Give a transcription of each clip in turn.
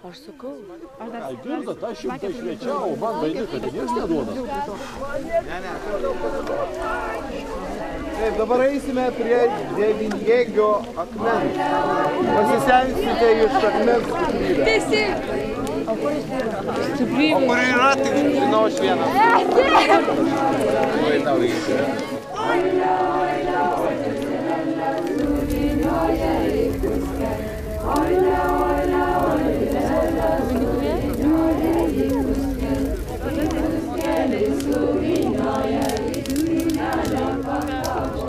Are so cool. Dabar eisime prie 9 akmens. Pasisensite iš akmens stiprybę. O kur yra, tik žinau aš vieną. Oi, tau įsiu.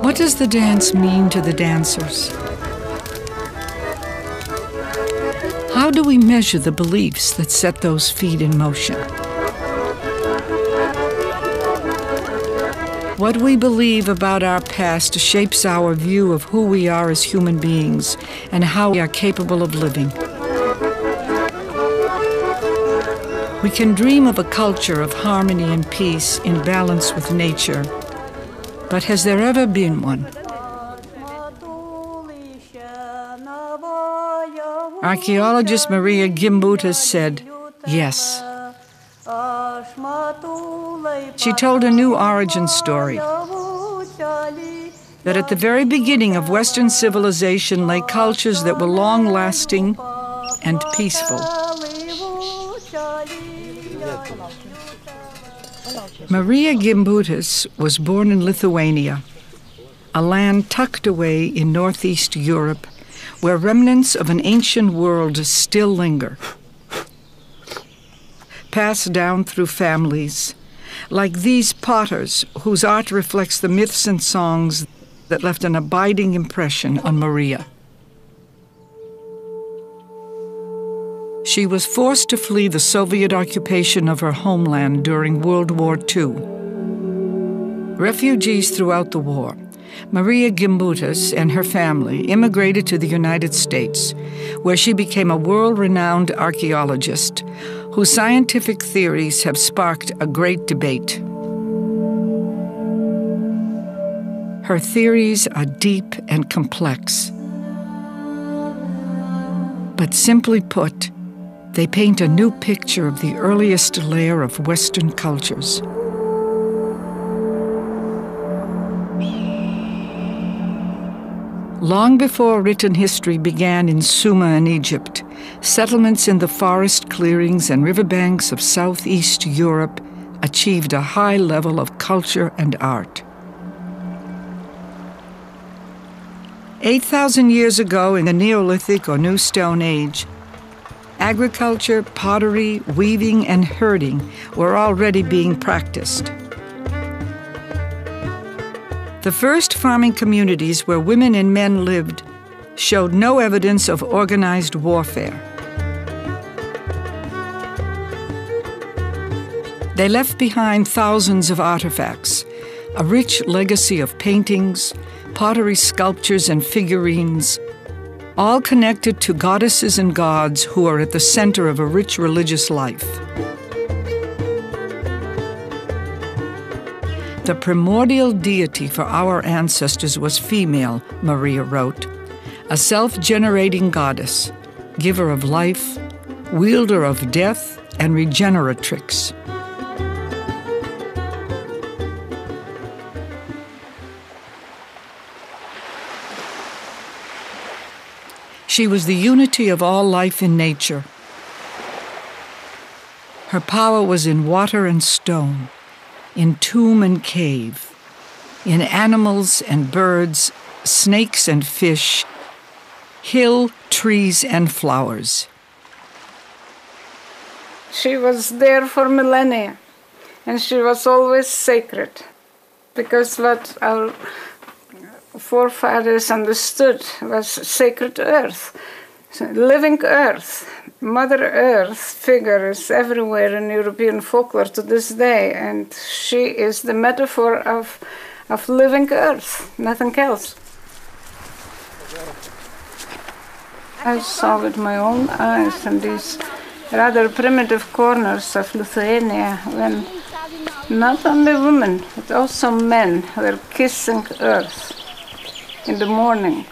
What does the dance mean to the dancers? How do we measure the beliefs that set those feet in motion? What we believe about our past shapes our view of who we are as human beings and how we are capable of living. We can dream of a culture of harmony and peace in balance with nature, but has there ever been one? Archaeologist Marija Gimbutas said, yes. She told a new origin story, that at the very beginning of Western civilization lay cultures that were long-lasting and peaceful. Marija Gimbutas was born in Lithuania, a land tucked away in northeast Europe, where remnants of an ancient world still linger, passed down through families, like these potters whose art reflects the myths and songs that left an abiding impression on Marija. She was forced to flee the Soviet occupation of her homeland during World War II. Refugees throughout the war, Marija Gimbutas and her family immigrated to the United States, where she became a world-renowned archaeologist whose scientific theories have sparked a great debate. Her theories are deep and complex, but simply put, they paint a new picture of the earliest layer of Western cultures. Long before written history began in Sumer in Egypt, settlements in the forest clearings and riverbanks of Southeast Europe achieved a high level of culture and art. 8,000 years ago in the Neolithic or New Stone Age, agriculture, pottery, weaving, and herding were already being practiced. The first farming communities where women and men lived showed no evidence of organized warfare. They left behind thousands of artifacts, a rich legacy of paintings, pottery sculptures, and figurines, all connected to goddesses and gods who are at the center of a rich religious life. The primordial deity for our ancestors was female, Marija wrote, a self-generating goddess, giver of life, wielder of death, and regeneratrix. She was the unity of all life in nature. Her power was in water and stone, in tomb and cave, in animals and birds, snakes and fish, hill, trees, and flowers. She was there for millennia, and she was always sacred, because what our forefathers understood was sacred earth, living earth. Mother Earth figure is everywhere in European folklore to this day, and she is the metaphor of living earth, nothing else. I saw with my own eyes in these rather primitive corners of Lithuania when not only women, but also men were kissing earth in the morning.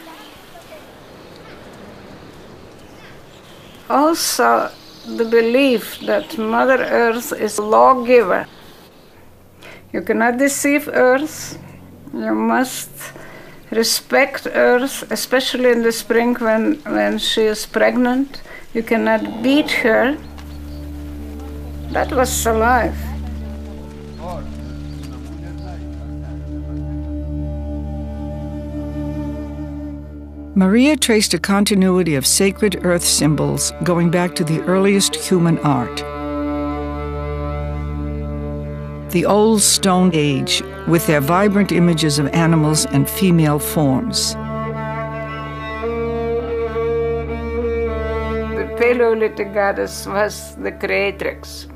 also the belief that Mother Earth is a lawgiver. You cannot deceive Earth. You must respect Earth, especially in the spring when she is pregnant. You cannot beat her. That was alive. Marija traced a continuity of sacred earth symbols going back to the earliest human art. The Old Stone Age, with their vibrant images of animals and female forms. The Paleolithic goddess was the creatrix.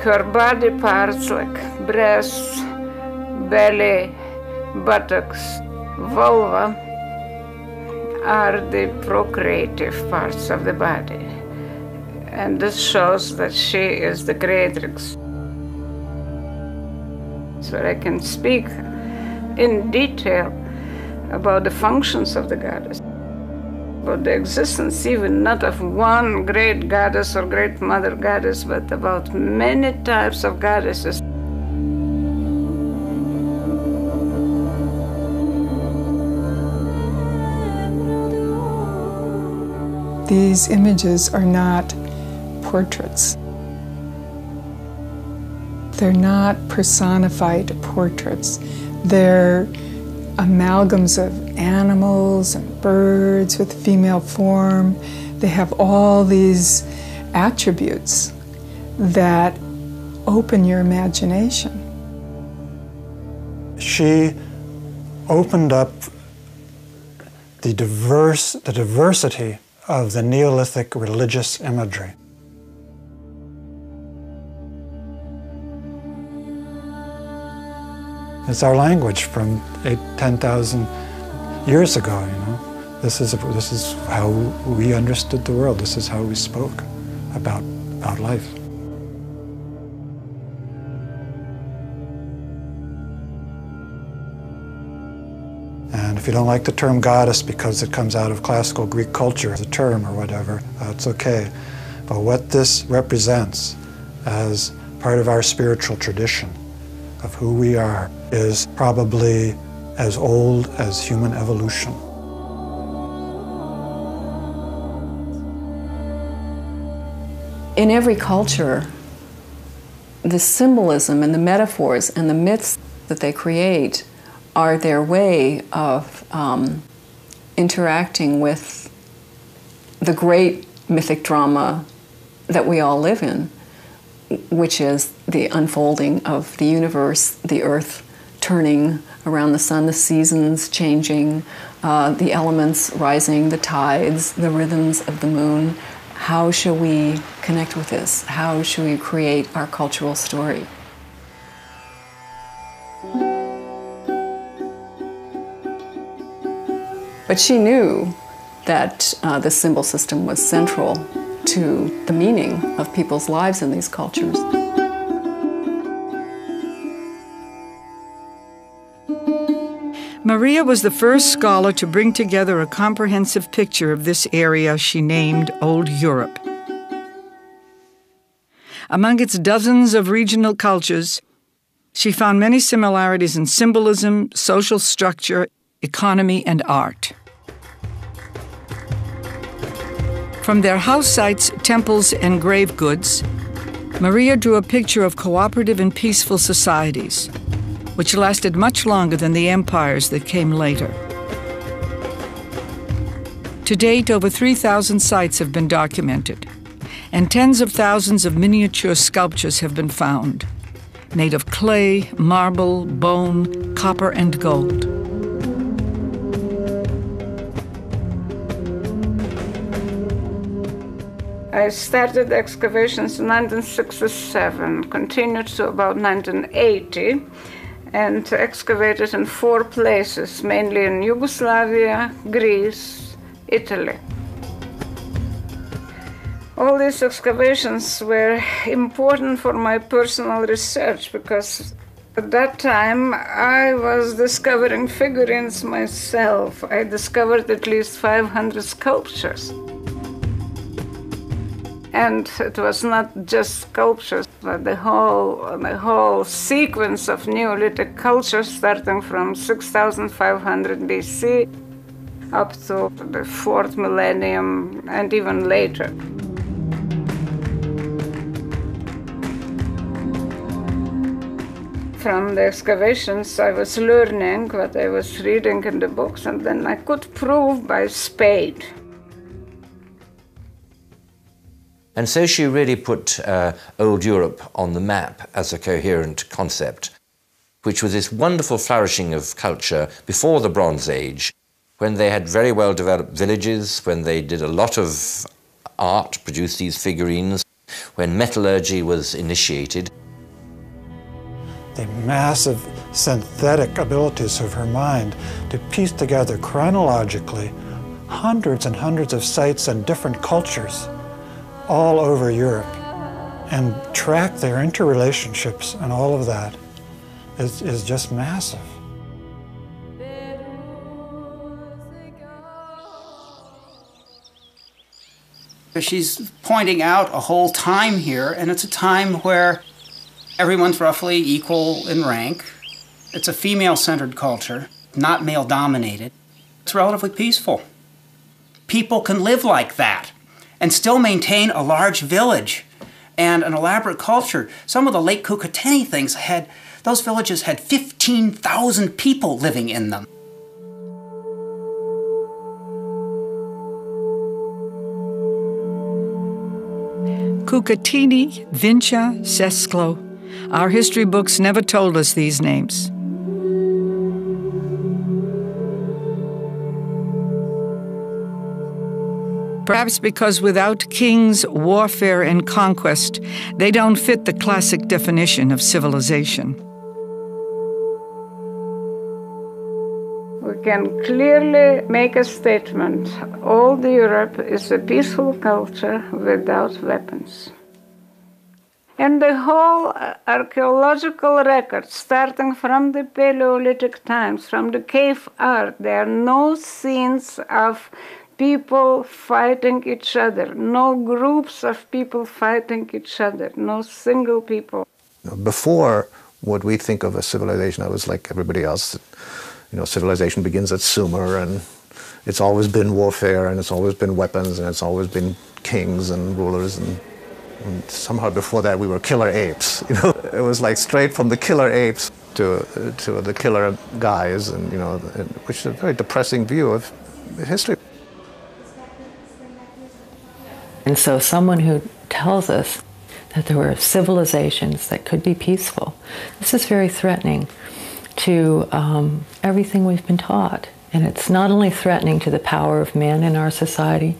Her body parts like breasts, belly, buttocks, vulva are the procreative parts of the body. And this shows that she is the creatrix. So I can speak in detail about the functions of the goddess, about the existence even not of one great goddess or great mother goddess, but about many types of goddesses. These images are not portraits. They're not personified portraits. They're amalgams of animals and birds with female form. They have all these attributes that open your imagination. She opened up the diversity of the Neolithic religious imagery. It's our language from 10,000 years ago, you know. This is how we understood the world. This is how we spoke about life. And if you don't like the term goddess because it comes out of classical Greek culture as a term or whatever, it's okay. But what this represents as part of our spiritual tradition of who we are is probably as old as human evolution. In every culture, the symbolism and the metaphors and the myths that they create are their way of interacting with the great mythic drama that we all live in, which is the unfolding of the universe, the earth turning around the sun, the seasons changing, the elements rising, the tides, the rhythms of the moon. How shall we connect with this? How shall we create our cultural story? But she knew that the symbol system was central to the meaning of people's lives in these cultures. Marija was the first scholar to bring together a comprehensive picture of this area she named Old Europe. Among its dozens of regional cultures, she found many similarities in symbolism, social structure, economy, and art. From their house sites, temples, and grave goods, Marija drew a picture of cooperative and peaceful societies, which lasted much longer than the empires that came later. To date, over 3,000 sites have been documented, and tens of thousands of miniature sculptures have been found, made of clay, marble, bone, copper, and gold. I started excavations in 1967, continued to about 1980, and excavated in 4 places, mainly in Yugoslavia, Greece, Italy. All these excavations were important for my personal research because at that time I was discovering figurines myself. I discovered at least 500 sculptures. And it was not just sculptures, but the whole sequence of Neolithic culture starting from 6,500 BC up to the 4th millennium and even later. From the excavations, I was learning what I was reading in the books, and then I could prove by spade. And so she really put old Europe on the map as a coherent concept, which was this wonderful flourishing of culture before the Bronze Age, when they had very well developed villages, when they did a lot of art, produced these figurines, when metallurgy was initiated. The massive synthetic abilities of her mind to piece together chronologically hundreds and hundreds of sites and different cultures all over Europe and track their interrelationships and all of that is just massive. She's pointing out a whole time here, and it's a time where everyone's roughly equal in rank. It's a female-centered culture, not male-dominated. It's relatively peaceful. People can live like that and still maintain a large village and an elaborate culture. Some of the Lake Kukateni things those villages had 15,000 people living in them. Kukatini, Vincha, Sesklo. Our history books never told us these names. Perhaps because without kings, warfare, and conquest, they don't fit the classic definition of civilization. We can clearly make a statement. Old Europe is a peaceful culture without weapons. And the whole archaeological record, starting from the Paleolithic times, from the cave art, there are no scenes of people fighting each other, no groups of people fighting each other, no single people. Before what we think of as civilization, I was like everybody else. You know, civilization begins at Sumer, and it's always been warfare, and it's always been weapons, and it's always been kings and rulers, and somehow before that we were killer apes. You know, it was like straight from the killer apes to the killer guys, and you know, which is a very depressing view of history. And so someone who tells us that there were civilizations that could be peaceful, this is very threatening to everything we've been taught. And it's not only threatening to the power of man in our society,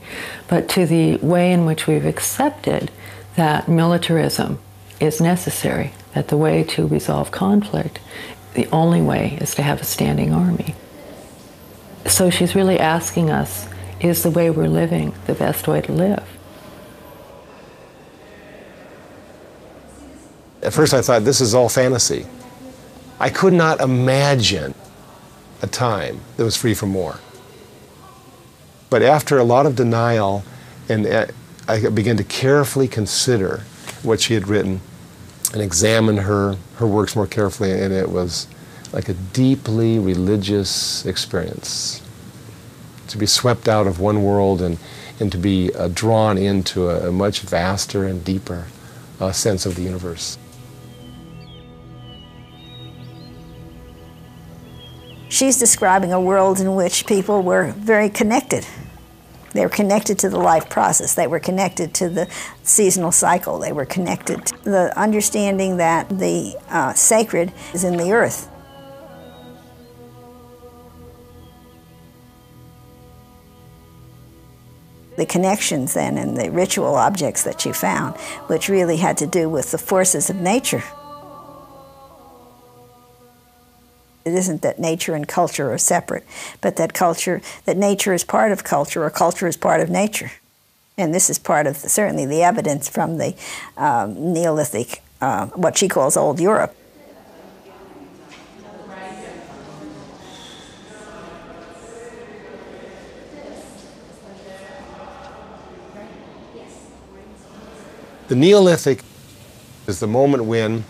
but to the way in which we've accepted that militarism is necessary, that the way to resolve conflict, the only way is to have a standing army. So she's really asking us, is the way we're living the best way to live? At first I thought, this is all fantasy. I could not imagine a time that was free from war. But after a lot of denial, and I began to carefully consider what she had written and examine her works more carefully, and it was like a deeply religious experience. To be swept out of one world and to be drawn into a much vaster and deeper sense of the universe. She's describing a world in which people were very connected. They were connected to the life process. They were connected to the seasonal cycle. They were connected to the understanding that the sacred is in the earth. The connections then and the ritual objects that she found, which really had to do with the forces of nature. It isn't that nature and culture are separate, but that nature is part of culture, or culture is part of nature. And this is part of, certainly, the evidence from the Neolithic, what she calls Old Europe. The Neolithic is the moment when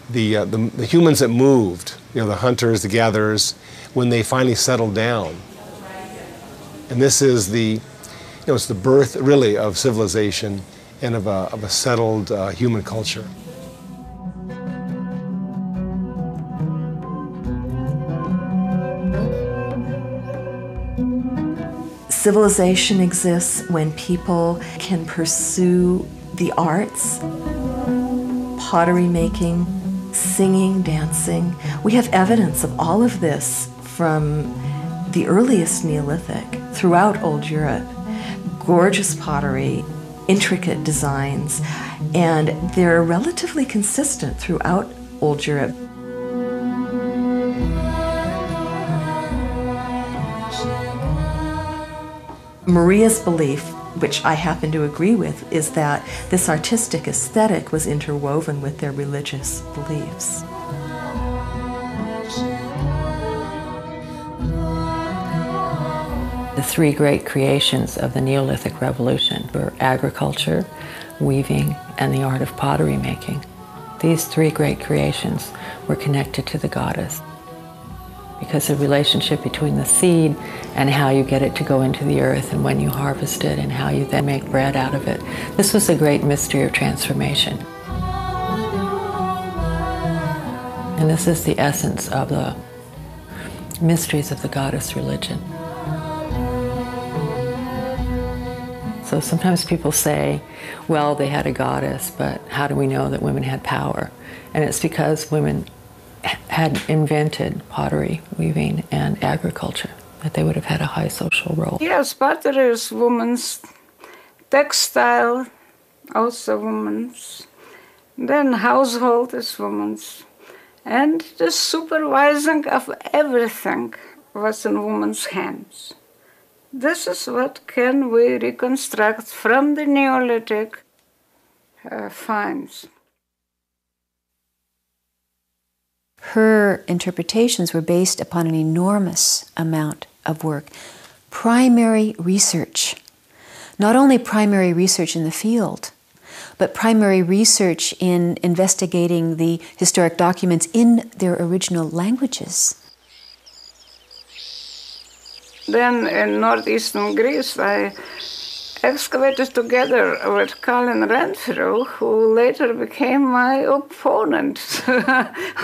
the humans that moved, the hunters, the gatherers, when they finally settled down. And this is it's the birth, really, of civilization and of a settled human culture. Civilization exists when people can pursue the arts, pottery making, singing, dancing. We have evidence of all of this from the earliest Neolithic throughout Old Europe. Gorgeous pottery, intricate designs, and they're relatively consistent throughout Old Europe. Marija's belief, which I happen to agree with, is that this artistic aesthetic was interwoven with their religious beliefs. The three great creations of the Neolithic Revolution were agriculture, weaving, and the art of pottery making. These three great creations were connected to the goddess, because the relationship between the seed and how you get it to go into the earth and when you harvest it and how you then make bread out of it. This was a great mystery of transformation. And this is the essence of the mysteries of the goddess religion. So sometimes people say, well, they had a goddess, but how do we know that women had power? And it's because women had invented pottery, weaving, and agriculture, that they would have had a high social role. Yes, pottery is women's, textile, also women's, then household is women's, and the supervising of everything was in women's hands. This is what can we reconstruct from the Neolithic finds. Her interpretations were based upon an enormous amount of work. Primary research. Not only primary research in the field, but primary research in investigating the historic documents in their original languages. Then in northeastern Greece, I excavated together with Colin Renfrew, who later became my opponent,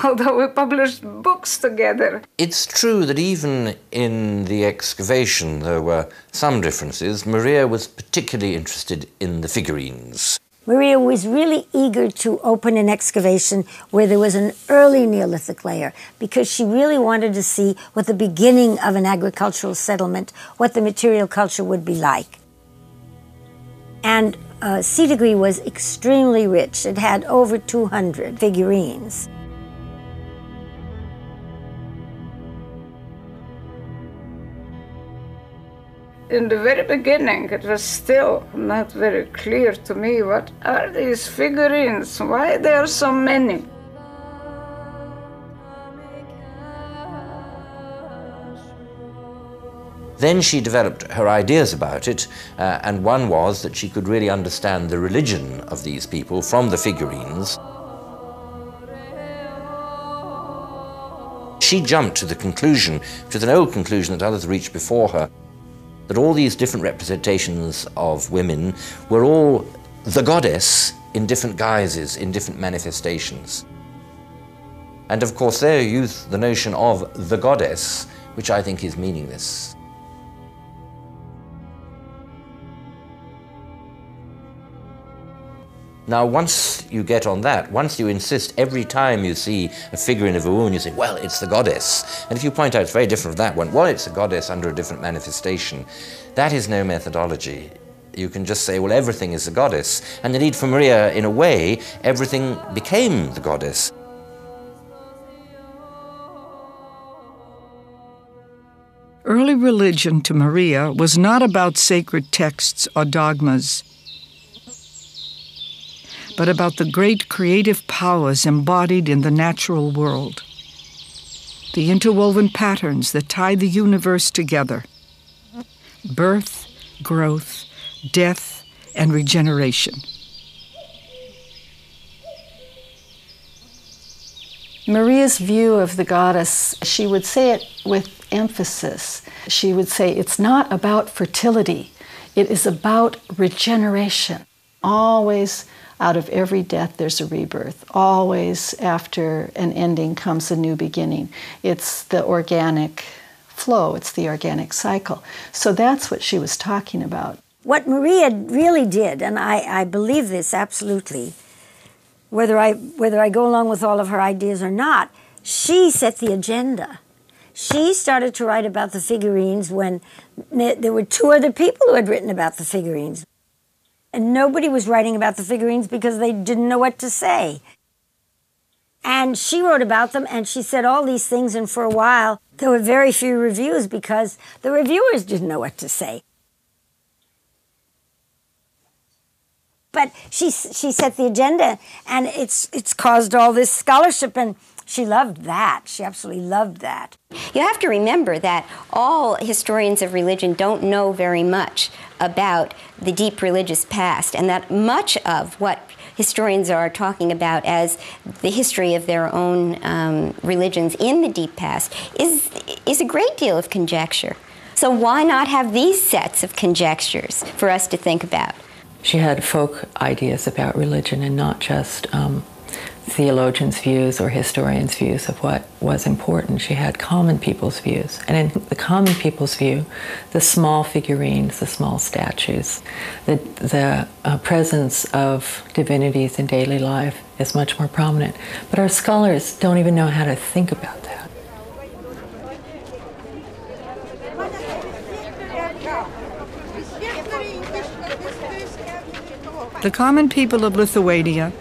although we published books together. It's true that even in the excavation there were some differences. Marija was particularly interested in the figurines. Marija was really eager to open an excavation where there was an early Neolithic layer, because she really wanted to see what the beginning of an agricultural settlement, what the material culture would be like. And Sitagri was extremely rich. It had over 200 figurines. In the very beginning, it was still not very clear to me what are these figurines, why there are so many. Then she developed her ideas about it, and one was that she could really understand the religion of these people from the figurines. She jumped to the conclusion, which is an old conclusion that others reached before her, that all these different representations of women were all the goddess in different guises, in different manifestations. And of course there used the notion of the goddess, which I think is meaningless. Now, once you get on that, once you insist every time you see a figurine of a woman, you say, well, it's the goddess. And if you point out it's very different from that one, well, it's a goddess under a different manifestation. That is no methodology. You can just say, well, everything is the goddess. And indeed, for Marija, in a way, everything became the goddess. Early religion to Marija was not about sacred texts or dogmas, but about the great creative powers embodied in the natural world, the interwoven patterns that tie the universe together: birth, growth, death, and regeneration. Maria's view of the goddess, she would say it with emphasis. She would say, it's not about fertility, it is about regeneration. Always out of every death there's a rebirth. Always after an ending comes a new beginning. It's the organic flow, it's the organic cycle. So that's what she was talking about. What Marija really did, and I believe this absolutely, whether I go along with all of her ideas or not, she set the agenda. She started to write about the figurines when there were 2 other people who had written about the figurines. And nobody was writing about the figurines because they didn't know what to say. And she wrote about them, and she said all these things, and for a while there were very few reviews because the reviewers didn't know what to say. But she set the agenda, and it's caused all this scholarship, and she loved that. She absolutely loved that. You have to remember that all historians of religion don't know very much about the deep religious past, and that much of what historians are talking about as the history of their own religions in the deep past is a great deal of conjecture. So why not have these sets of conjectures for us to think about? She had folk ideas about religion and not just theologians' views or historians' views of what was important. She had common people's views. And in the common people's view, the small figurines, the small statues, the presence of divinities in daily life is much more prominent. But our scholars don't even know how to think about that. The common people of Lithuania,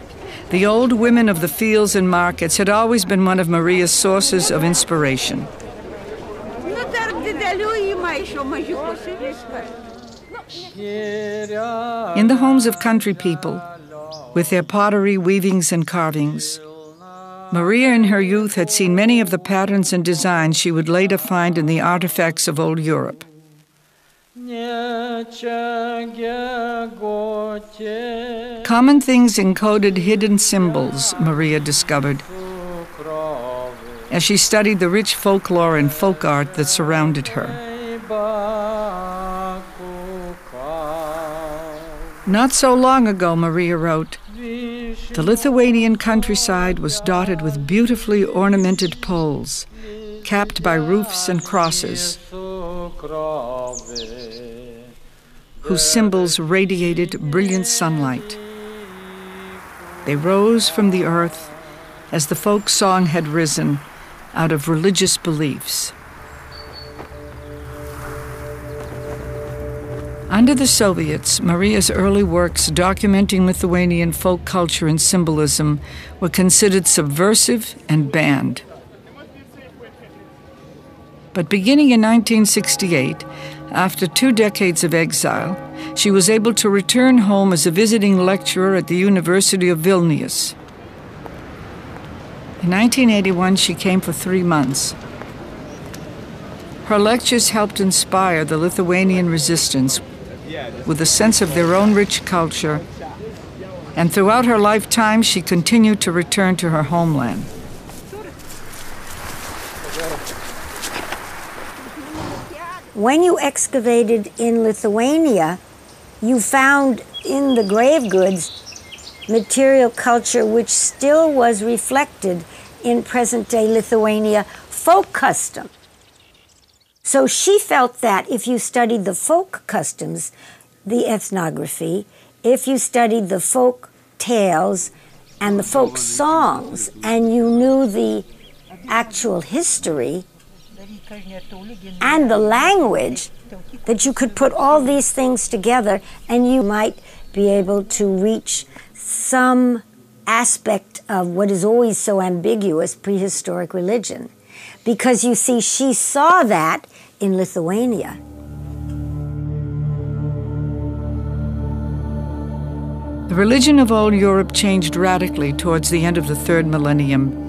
the old women of the fields and markets, had always been one of Marija's sources of inspiration. In the homes of country people, with their pottery, weavings, and carvings, Marija in her youth had seen many of the patterns and designs she would later find in the artifacts of old Europe. Common things encoded hidden symbols, Marija discovered, as she studied the rich folklore and folk art that surrounded her. Not so long ago, Marija wrote, the Lithuanian countryside was dotted with beautifully ornamented poles, capped by roofs and crosses, whose symbols radiated brilliant sunlight. They rose from the earth as the folk song had risen out of religious beliefs. Under the Soviets, Marija's early works documenting Lithuanian folk culture and symbolism were considered subversive and banned. But beginning in 1968, after 2 decades of exile, she was able to return home as a visiting lecturer at the University of Vilnius. In 1981, she came for 3 months. Her lectures helped inspire the Lithuanian resistance with a sense of their own rich culture, and throughout her lifetime, she continued to return to her homeland. When you excavated in Lithuania, you found in the grave goods material culture which still was reflected in present-day Lithuania folk custom. So she felt that if you studied the folk customs, the ethnography, if you studied the folk tales and the folk songs, and you knew the actual history and the language, that you could put all these things together and you might be able to reach some aspect of what is always so ambiguous, prehistoric religion. Because you see, she saw that in Lithuania. The religion of old Europe changed radically towards the end of the 3rd millennium.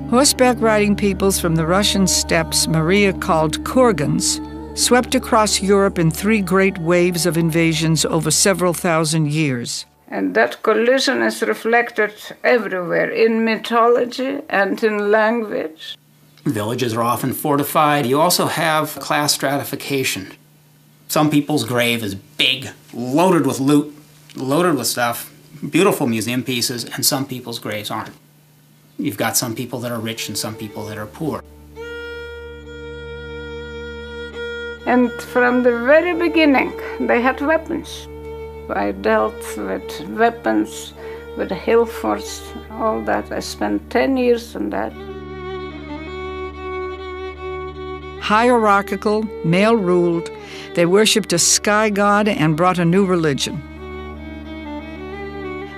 Horseback riding peoples from the Russian steppes Marija called Kurgans swept across Europe in 3 great waves of invasions over several thousand years. And that collision is reflected everywhere, in mythology and in language. Villages are often fortified. You also have class stratification. Some people's grave is big, loaded with loot, loaded with stuff, beautiful museum pieces, and some people's graves aren't. You've got some people that are rich and some people that are poor. And from the very beginning, they had weapons. I dealt with weapons, with the hill forts, all that. I spent 10 years on that. Hierarchical, male-ruled, they worshipped a sky god and brought a new religion.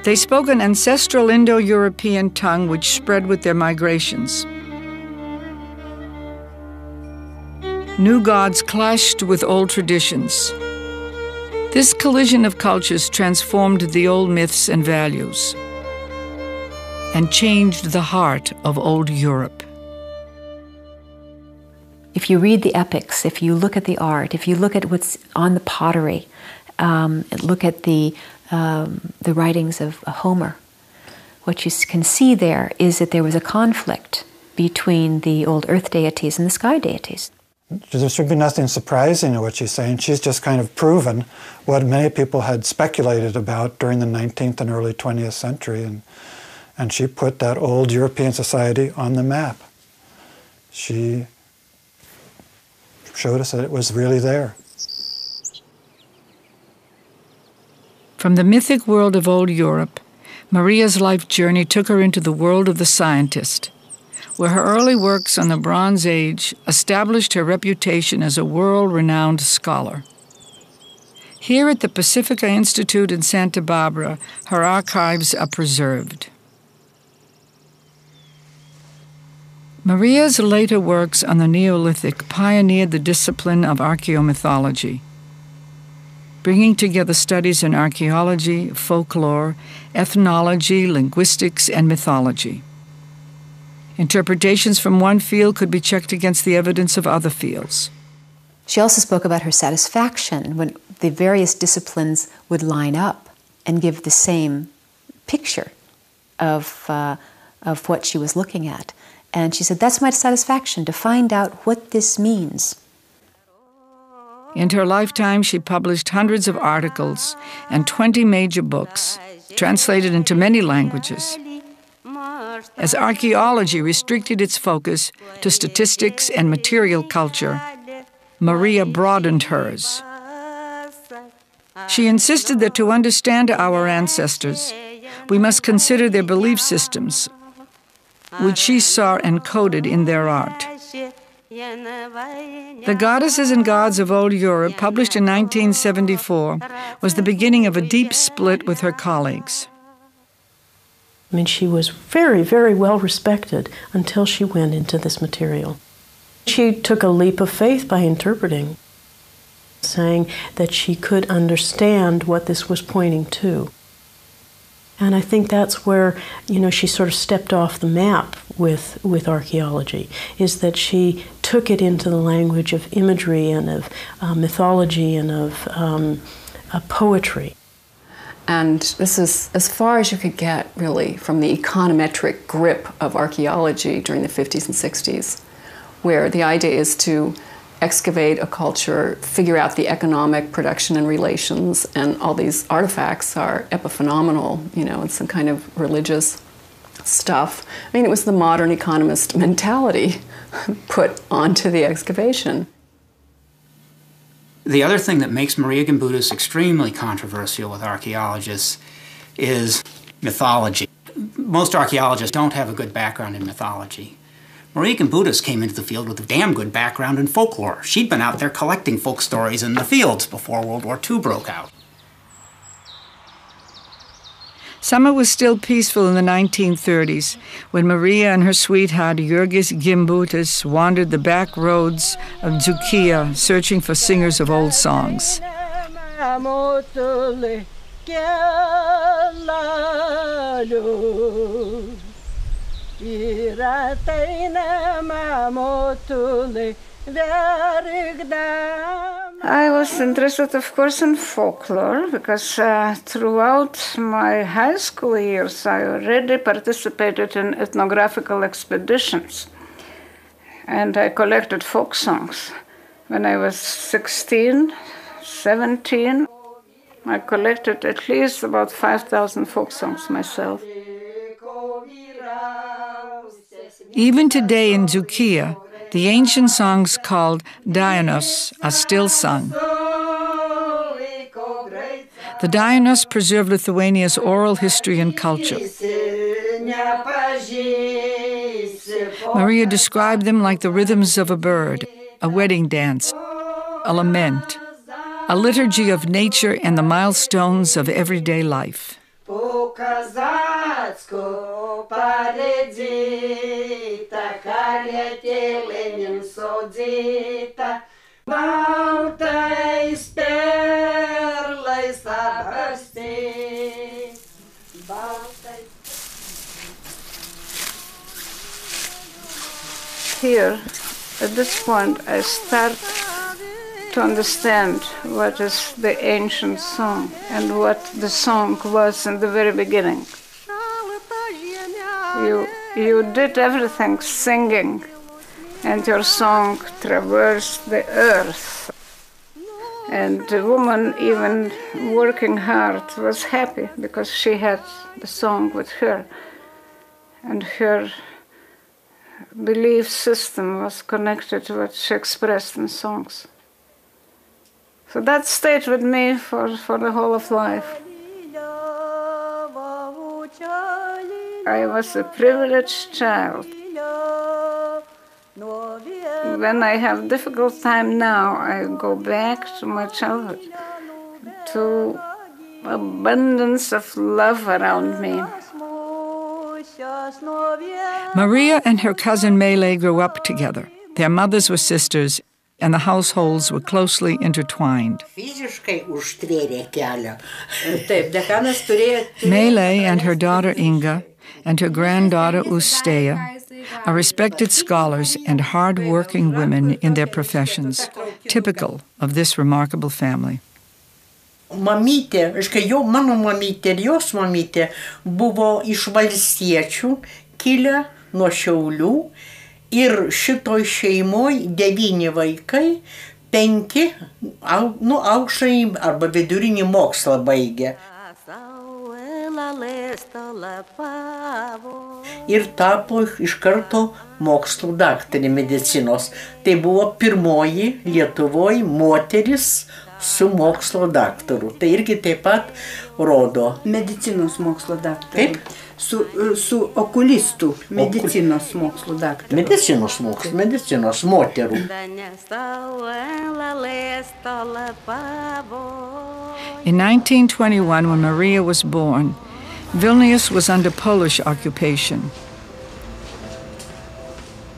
They spoke an ancestral Indo-European tongue which spread with their migrations. New gods clashed with old traditions. This collision of cultures transformed the old myths and values and changed the heart of old Europe. If you read the epics, if you look at the art, if you look at what's on the pottery, look at the writings of Homer, what you can see there is that there was a conflict between the old earth deities and the sky deities. There should be nothing surprising in what she's saying. She's just kind of proven what many people had speculated about during the 19th and early 20th century, and she put that old European society on the map. She showed us that it was really there. From the mythic world of old Europe, Marija's life journey took her into the world of the scientist, where her early works on the Bronze Age established her reputation as a world-renowned scholar. Here at the Pacifica Institute in Santa Barbara, her archives are preserved. Marija's later works on the Neolithic pioneered the discipline of archaeomythology, bringing together studies in archaeology, folklore, ethnology, linguistics, and mythology. Interpretations from one field could be checked against the evidence of other fields. She also spoke about her satisfaction when the various disciplines would line up and give the same picture of what she was looking at. And she said, that's my satisfaction, to find out what this means. In her lifetime, she published hundreds of articles and 20 major books, translated into many languages. As archaeology restricted its focus to statistics and material culture, Marija broadened hers. She insisted that to understand our ancestors, we must consider their belief systems, which she saw encoded in their art. The Goddesses and Gods of Old Europe, published in 1974, was the beginning of a deep split with her colleagues. I mean, she was very, very well respected until she went into this material. She took a leap of faith by interpreting, saying that she could understand what this was pointing to. And I think that's where, she sort of stepped off the map with archaeology, is that she took it into the language of imagery and of mythology and of poetry. And this is as far as you could get, really, from the econometric grip of archaeology during the 50s and 60s, where the idea is to excavate a culture, figure out the economic production and relations, and all these artifacts are epiphenomenal, and some kind of religious stuff. I mean, it was the modern economist mentality put onto the excavation. The other thing that makes Marija Gimbutas extremely controversial with archaeologists is mythology. Most archaeologists don't have a good background in mythology. Marija Gimbutas came into the field with a damn good background in folklore. She'd been out there collecting folk stories in the fields before World War II broke out. Summer was still peaceful in the 1930s when Marija and her sweetheart Jurgis Gimbutas wandered the back roads of Zukia searching for singers of old songs. I was interested, of course, in folklore because throughout my high school years, I already participated in ethnographical expeditions. And I collected folk songs. When I was 16, 17, I collected at least about 5,000 folk songs myself. Even today in Zukia, the ancient songs called Dianos are still sung. The Dianos preserve Lithuania's oral history and culture. Marija described them like the rhythms of a bird, a wedding dance, a lament, a liturgy of nature and the milestones of everyday life. Here, at this point, I start to understand what is the ancient song and what the song was in the very beginning. You did everything singing, and your song traversed the earth. And the woman, even working hard, was happy because she had the song with her. And her belief system was connected to what she expressed in songs. So that stayed with me for the whole of life. I was a privileged child. When I have difficult time now, I go back to my childhood, to abundance of love around me. Marija and her cousin Mele grew up together. Their mothers were sisters, and the households were closely intertwined. Mele and her daughter Inga and her granddaughter Usteya are respected scholars and hard-working women in their professions, typical of this remarkable family. Mamytė, mano mamytė ir jos mamytė buvo iš valstiečių, kilę nuo Šiaulių ir šitoj šeimoj 9 vaikai, 5 aukštąjį arba vidurinį mokslą baigė. Ir tapo iš karto mokslų daktarė medicinos. Tai buvo pirmoji Lietuvoj moteris su mokslo daktaru. Tai irgi taip pat rodo. Medicinos mokslo daktaru. Kaip? Su okulistų medicinos mokslo daktaru. Medicinos moterų. In 1921, when Marija was born, Vilnius was under Polish occupation.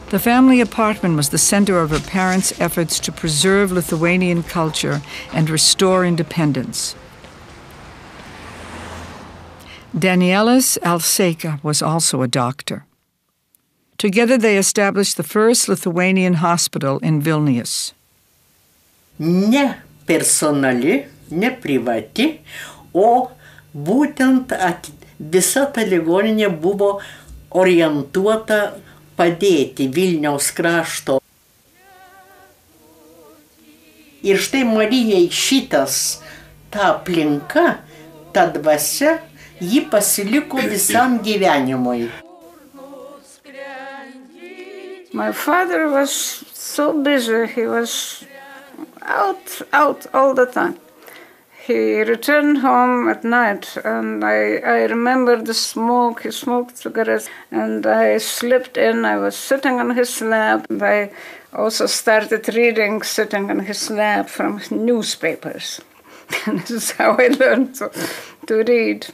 The family apartment was the center of her parents' efforts to preserve Lithuanian culture and restore independence. Danielis Alseika was also a doctor. Together they established the first Lithuanian hospital in Vilnius. Ne personali, ne privati, o būtent visa ta ligoninė buvo orientuota padėti Vilniaus krašto. Ir štai Marijai šitas, ta aplinka, ta dvasia, ji pasiliko visam gyvenimui. My father was so busy, he was out all the time. He returned home at night, and I remember the smoke. He smoked cigarettes, and I slipped in. I was sitting on his lap, and I also started reading, sitting on his lap, from newspapers. And this is how I learned to read.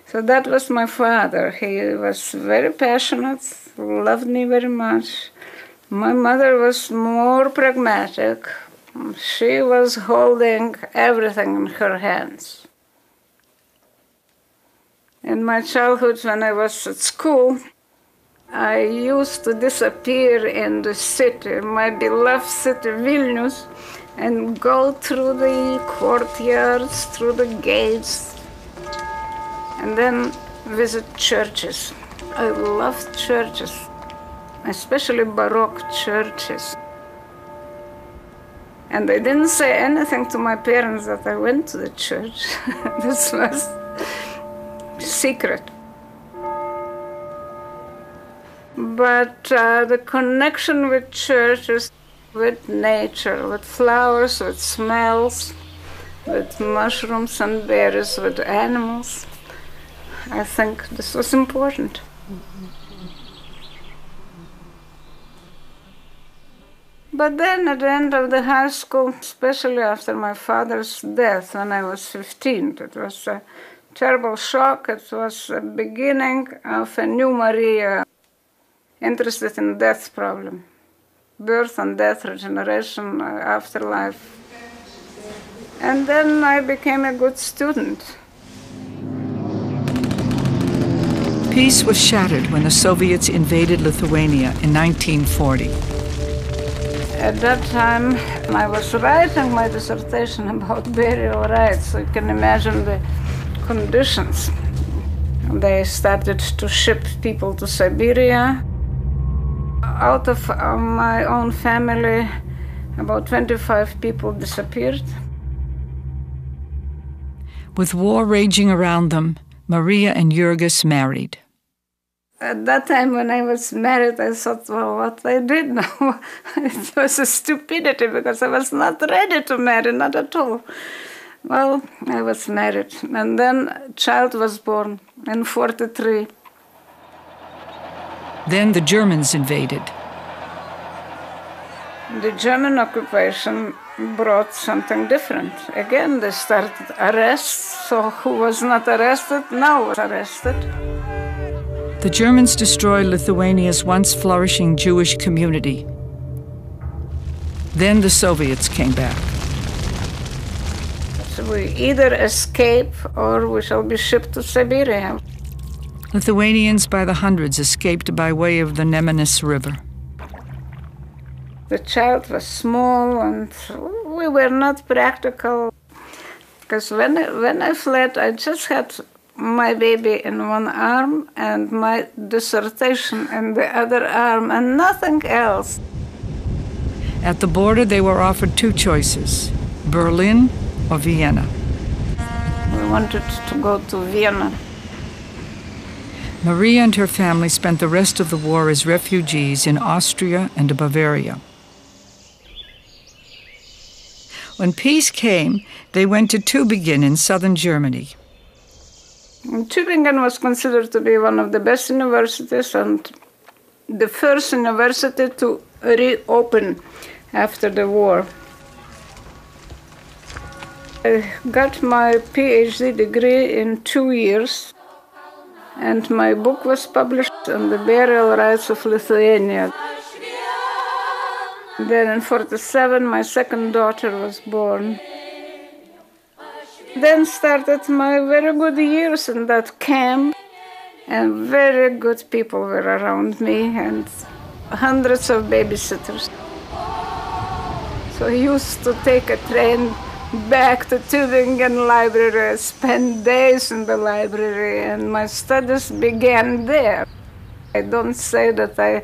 So that was my father. He was very passionate, loved me very much. My mother was more pragmatic. She was holding everything in her hands. In my childhood, when I was at school, I used to disappear in the city, my beloved city, Vilnius, and go through the courtyards, through the gates, and then visit churches. I loved churches, especially Baroque churches. And I didn't say anything to my parents that I went to the church. This was secret. But the connection with churches, with nature, with flowers, with smells, with mushrooms and berries, with animals, I think this was important. But then at the end of the high school, especially after my father's death when I was 15, it was a terrible shock. It was the beginning of a new Marija, interested in death problem, birth and death, regeneration, afterlife. And then I became a good student. Peace was shattered when the Soviets invaded Lithuania in 1940. At that time, I was writing my dissertation about burial rites, so you can imagine the conditions. They started to ship people to Siberia. Out of my own family, about 25 people disappeared. With war raging around them, Marija and Jurgis married. At that time when I was married, I thought, well, what I did now, it was a stupidity because I was not ready to marry, not at all. Well, I was married, and then a child was born in 1943. Then the Germans invaded. The German occupation brought something different. Again, they started arrests, so who was not arrested now was arrested. The Germans destroyed Lithuania's once flourishing Jewish community. Then the Soviets came back. So we either escape or we shall be shipped to Siberia. Lithuanians by the hundreds escaped by way of the Nemunas River. The child was small and we were not practical. Because when I fled, I just had my baby in one arm and my dissertation in the other arm and nothing else. At the border, they were offered two choices, Berlin or Vienna. We wanted to go to Vienna. Marija and her family spent the rest of the war as refugees in Austria and Bavaria. When peace came, they went to Tübingen in southern Germany. Tübingen was considered to be one of the best universities and the first university to reopen after the war. I got my PhD degree in 2 years, and my book was published on the burial rites of Lithuania. Then in 1947, my second daughter was born. Then started my very good years in that camp, and very good people were around me, and hundreds of babysitters. So I used to take a train back to Tübingen library, spend days in the library, and my studies began there. I don't say that I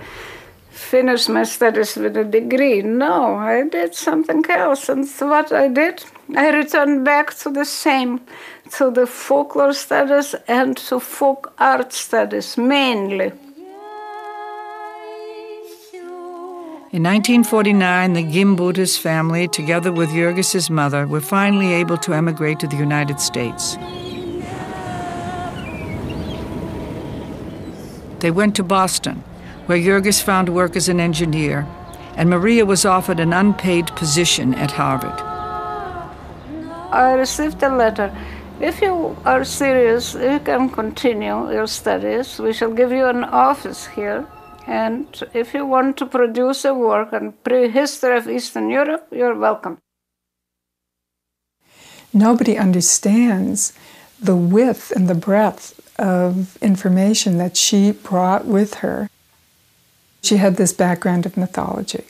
finished my studies with a degree. No, I did something else. And what I did, I returned back to the same, to the folklore studies and to folk art studies, mainly. In 1949, the Gimbutas family, together with Jurgis's mother, were finally able to emigrate to the United States. They went to Boston, where Jurgis found work as an engineer, and Marija was offered an unpaid position at Harvard. I received a letter. If you are serious, you can continue your studies. We shall give you an office here. And if you want to produce a work on prehistory of Eastern Europe, you're welcome. Nobody understands the width and the breadth of information that she brought with her. She had this background of mythology,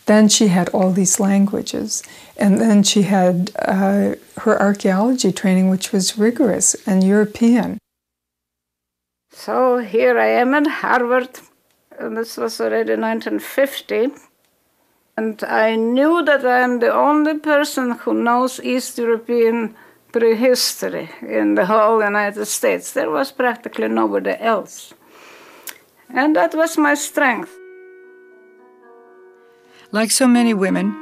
Then she had all these languages. And then she had her archaeology training, which was rigorous and European. So here I am at Harvard, and this was already 1950. And I knew that I am the only person who knows East European prehistory in the whole United States. There was practically nobody else. And that was my strength. Like so many women,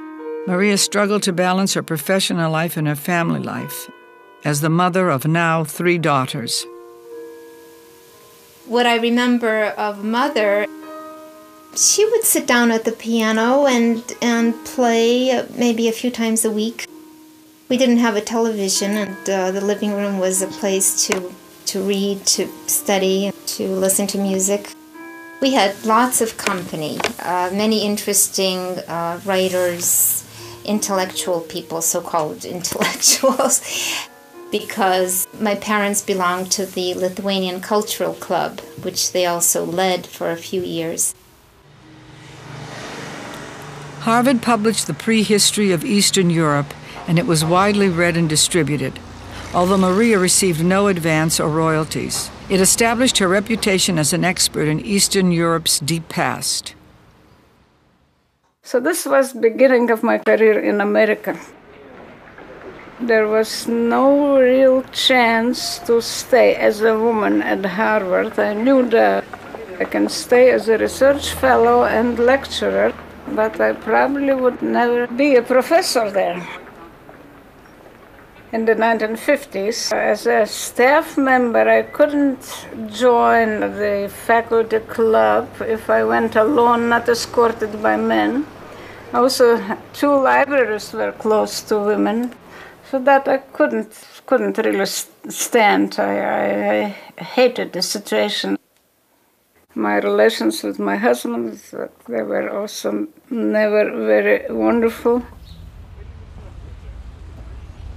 Marija struggled to balance her professional life and her family life as the mother of now 3 daughters. What I remember of Mother, she would sit down at the piano and play maybe a few times a week. We didn't have a television, and the living room was a place to read, to study, to listen to music. We had lots of company, many interesting writers, intellectual people, so-called intellectuals, because my parents belonged to the Lithuanian Cultural Club, which they also led for a few years. Harvard published the prehistory of Eastern Europe, and it was widely read and distributed. Although Marija received no advance or royalties, it established her reputation as an expert in Eastern Europe's deep past. So this was the beginning of my career in America. There was no real chance to stay as a woman at Harvard. I knew that I can stay as a research fellow and lecturer, but I probably would never be a professor there. In the 1950s, as a staff member, I couldn't join the faculty club if I went alone, not escorted by men. Also, 2 libraries were closed to women, so that I couldn't really stand. I hated the situation. My relations with my husband, they were also never very wonderful.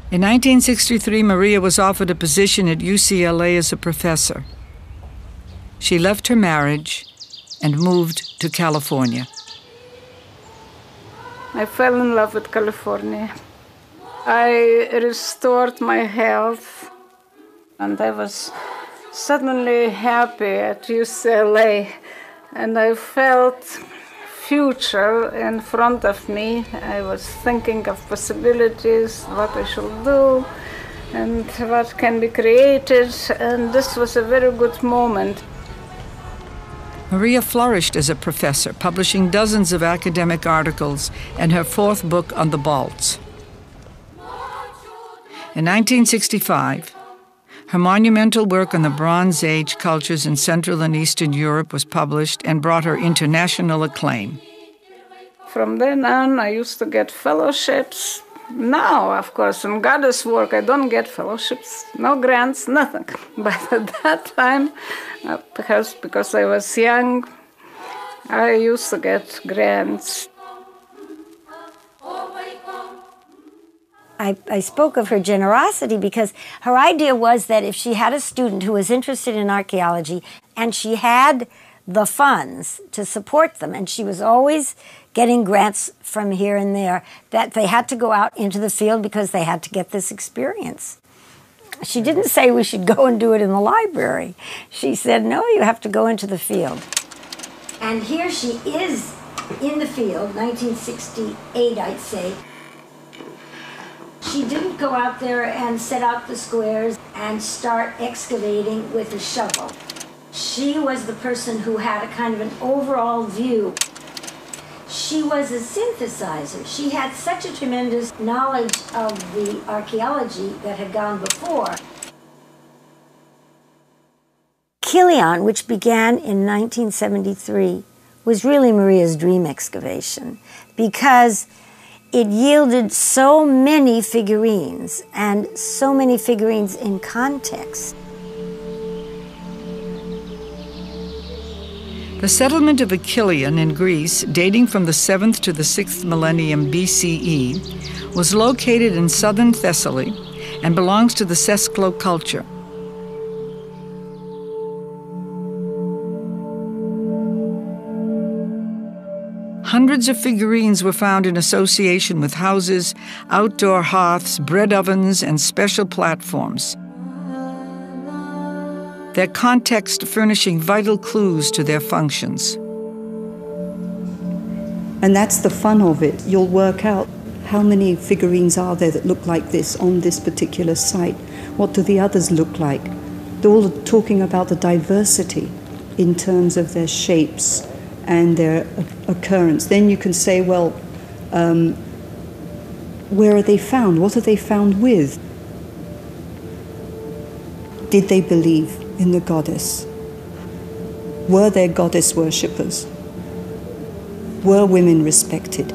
In 1963, Marija was offered a position at UCLA as a professor. She left her marriage and moved to California. I fell in love with California. I restored my health, and I was suddenly happy at UCLA, and I felt future in front of me. I was thinking of possibilities, what I should do, and what can be created, and this was a very good moment. Marija flourished as a professor, publishing dozens of academic articles and her 4th book on the Balts. In 1965, her monumental work on the Bronze Age cultures in Central and Eastern Europe was published and brought her international acclaim. From then on, I used to get fellowships. Now, of course, in goddess work, I don't get fellowships, no grants, nothing. But at that time, because I was young, I used to get grants. I spoke of her generosity because her idea was that if she had a student who was interested in archaeology and she had the funds to support them, and she was always getting grants from here and there, that they had to go out into the field because they had to get this experience. She didn't say we should go and do it in the library. She said, no, you have to go into the field. And here she is in the field, 1968, I'd say. She didn't go out there and set out the squares and start excavating with a shovel. She was the person who had a kind of an overall view. She was a synthesizer. She had such a tremendous knowledge of the archaeology that had gone before. Kilian, which began in 1973, was really Marija's dream excavation because it yielded so many figurines, and so many figurines in context. The settlement of Kilian in Greece, dating from the 7th to the 6th millennium BCE, was located in southern Thessaly and belongs to the Sesklo culture. Hundreds of figurines were found in association with houses, outdoor hearths, bread ovens, and special platforms. Their context furnishing vital clues to their functions. And that's the fun of it. You'll work out how many figurines are there that look like this on this particular site. What do the others look like? They're all talking about the diversity in terms of their shapes and their occurrence. Then you can say, well, where are they found? What are they found with? Did they believe in the goddess? Were there goddess worshippers? Were women respected?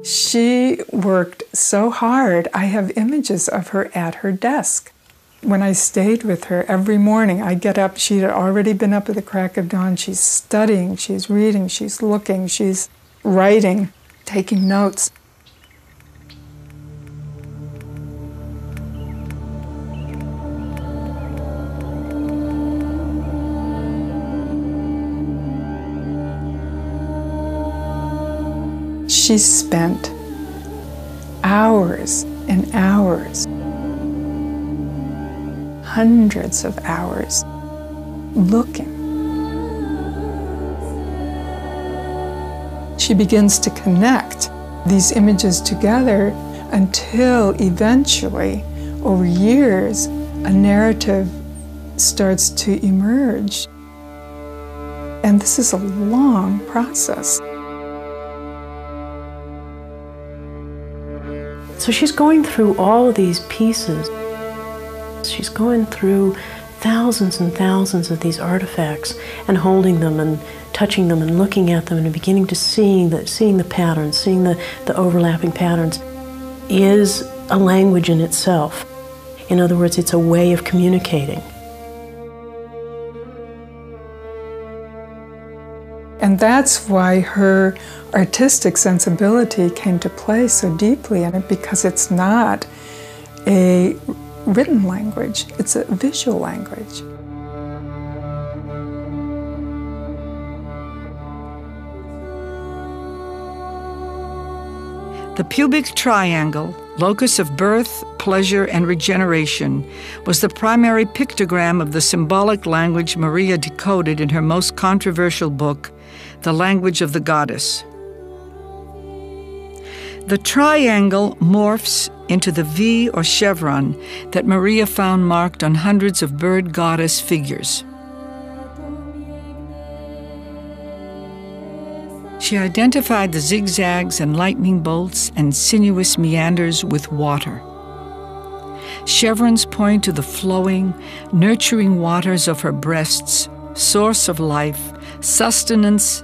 She worked so hard. I have images of her at her desk. When I stayed with her every morning, I'd get up. She had already been up at the crack of dawn. She's studying, she's reading, she's looking, she's writing, taking notes. She spent hours and hours, hundreds of hours, looking. She begins to connect these images together until eventually, over years, a narrative starts to emerge. And this is a long process. So she's going through all of these pieces. She's going through thousands and thousands of these artifacts and holding them and touching them and looking at them and beginning to seeing the patterns, seeing the overlapping patterns is a language in itself. In other words, it's a way of communicating. And that's why her artistic sensibility came to play so deeply in it, because it's not a written language, it's a visual language. The pubic triangle, locus of birth, pleasure, and regeneration, was the primary pictogram of the symbolic language Marija decoded in her most controversial book, The Language of the Goddess. The triangle morphs into the V or chevron that Marija found marked on hundreds of bird goddess figures. She identified the zigzags and lightning bolts and sinuous meanders with water. Chevrons point to the flowing, nurturing waters of her breasts, source of life, sustenance,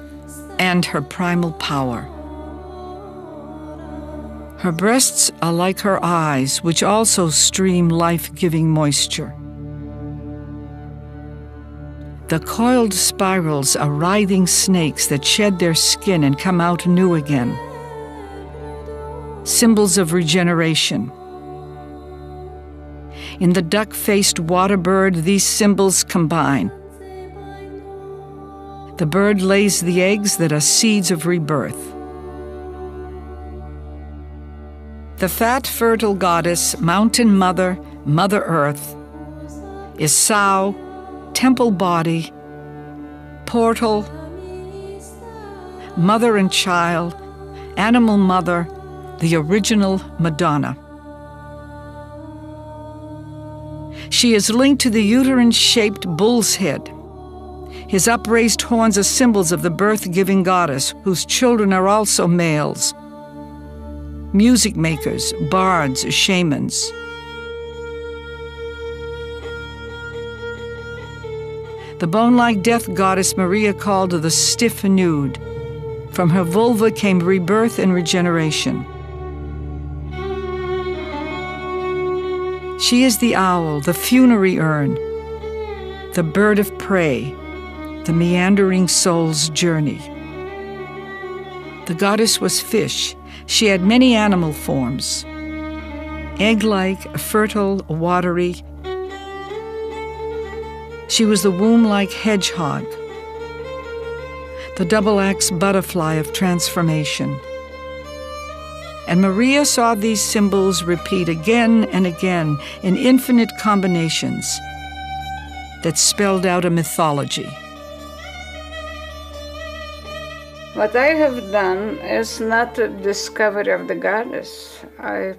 and her primal power. Her breasts are like her eyes, which also stream life-giving moisture. The coiled spirals are writhing snakes that shed their skin and come out new again. Symbols of regeneration. In the duck-faced water bird, these symbols combine. The bird lays the eggs that are seeds of rebirth. The fat, fertile goddess, mountain mother, Mother Earth, is sow, temple body, portal, mother and child, animal mother, the original Madonna. She is linked to the uterine-shaped bull's head. His upraised horns are symbols of the birth-giving goddess, whose children are also males. Music makers, bards, shamans. The bone-like death goddess Marija called the stiff nude. From her vulva came rebirth and regeneration. She is the owl, the funerary urn, the bird of prey, the meandering soul's journey. The goddess was fish. She had many animal forms. egg-like, fertile, watery. She was the womb-like hedgehog, the double-axe butterfly of transformation. And Marija saw these symbols repeat again and again in infinite combinations that spelled out a mythology. What I have done is not a discovery of the goddess. I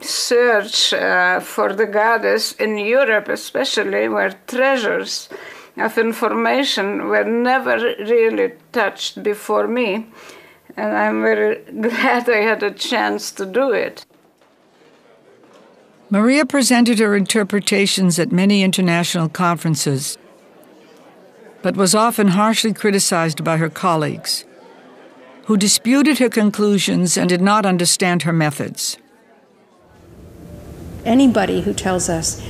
search for the goddess in Europe, especially, where treasures of information were never really touched before me. And I'm very glad I had a chance to do it. Marija presented her interpretations at many international conferences, but was often harshly criticized by her colleagues, who disputed her conclusions and did not understand her methods. Anybody who tells us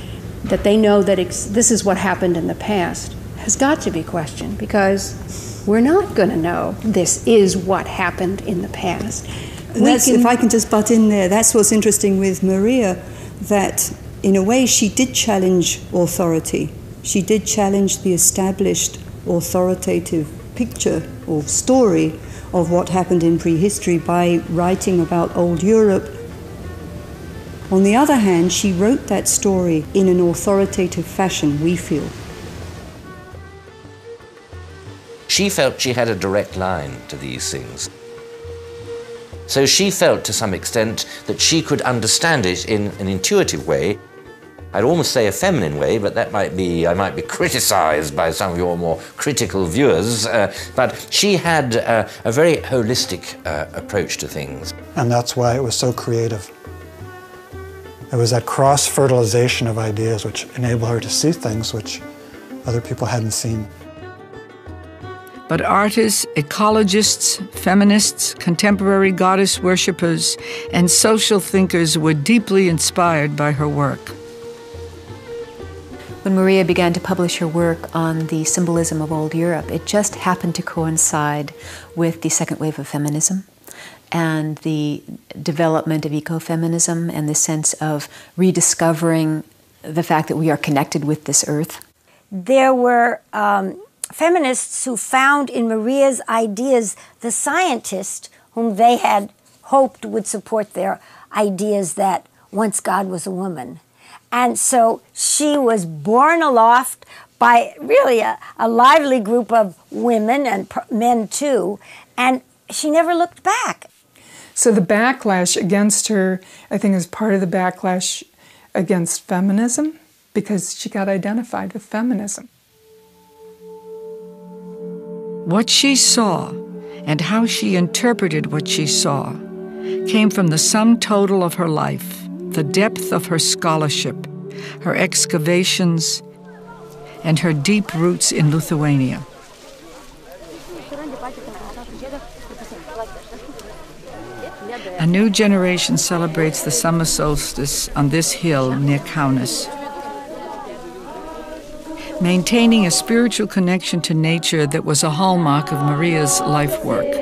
that they know that this is what happened in the past has got to be questioned, because we're not going to know this is what happened in the past. If I can just butt in there, that's what's interesting with Marija, that in a way she did challenge authority. She did challenge the established authoritative picture or story of what happened in prehistory by writing about old Europe. On the other hand, she wrote that story in an authoritative fashion, we feel. She felt she had a direct line to these things. So she felt to some extent that she could understand it in an intuitive way. I'd almost say a feminine way, but that might be, I might be criticized by some of your more critical viewers, but she had a very holistic approach to things. And that's why it was so creative. It was that cross-fertilization of ideas which enabled her to see things which other people hadn't seen. But artists, ecologists, feminists, contemporary goddess worshippers, and social thinkers were deeply inspired by her work. When Marija began to publish her work on the symbolism of old Europe, it just happened to coincide with the second wave of feminism and the development of ecofeminism and the sense of rediscovering the fact that we are connected with this earth. There were feminists who found in Marija's ideas the scientist whom they had hoped would support their ideas that once God was a woman. And so she was borne aloft by really a lively group of women and men too, and she never looked back. So the backlash against her, I think, is part of the backlash against feminism, because she got identified with feminism. What she saw and how she interpreted what she saw came from the sum total of her life, the depth of her scholarship, her excavations, and her deep roots in Lithuania. A new generation celebrates the summer solstice on this hill near Kaunas. Maintaining a spiritual connection to nature that was a hallmark of Marija's life work.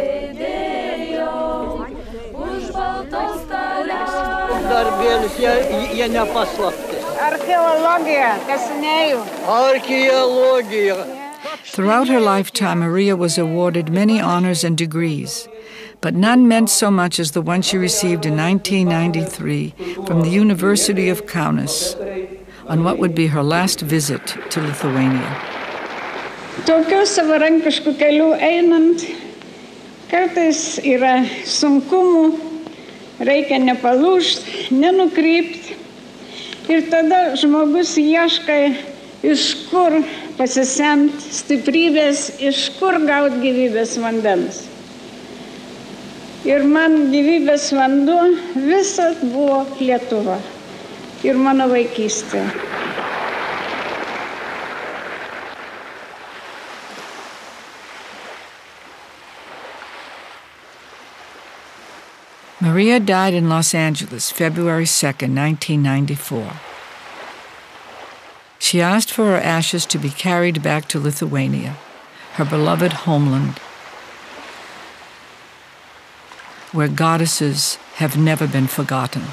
Throughout her lifetime, Marija was awarded many honors and degrees, but none meant so much as the one she received in 1993 from the University of Kaunas on what would be her last visit to Lithuania. Tokiu savarankišku keliu einant, kartais yra sunkumų, reikia nepalūžti, nenukrypti. Ir tada žmogus ieška, iš kur pasisemti stiprybės, iš kur gauti gyvybės vandens. Ir man gyvybės vanduo visad buvo Lietuva. Ir mano vaikystė. Marija died in Los Angeles, February 2nd, 1994. She asked for her ashes to be carried back to Lithuania, her beloved homeland, where goddesses have never been forgotten.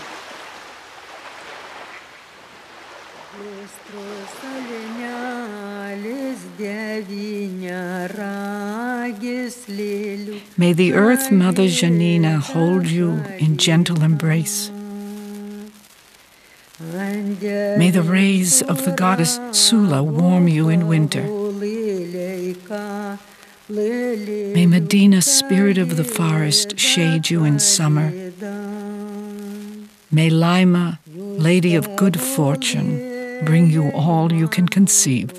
May the Earth Mother Janina hold you in gentle embrace. May the rays of the goddess Sula warm you in winter. May Medina, spirit of the forest, shade you in summer. May Lima, lady of good fortune, bring you all you can conceive.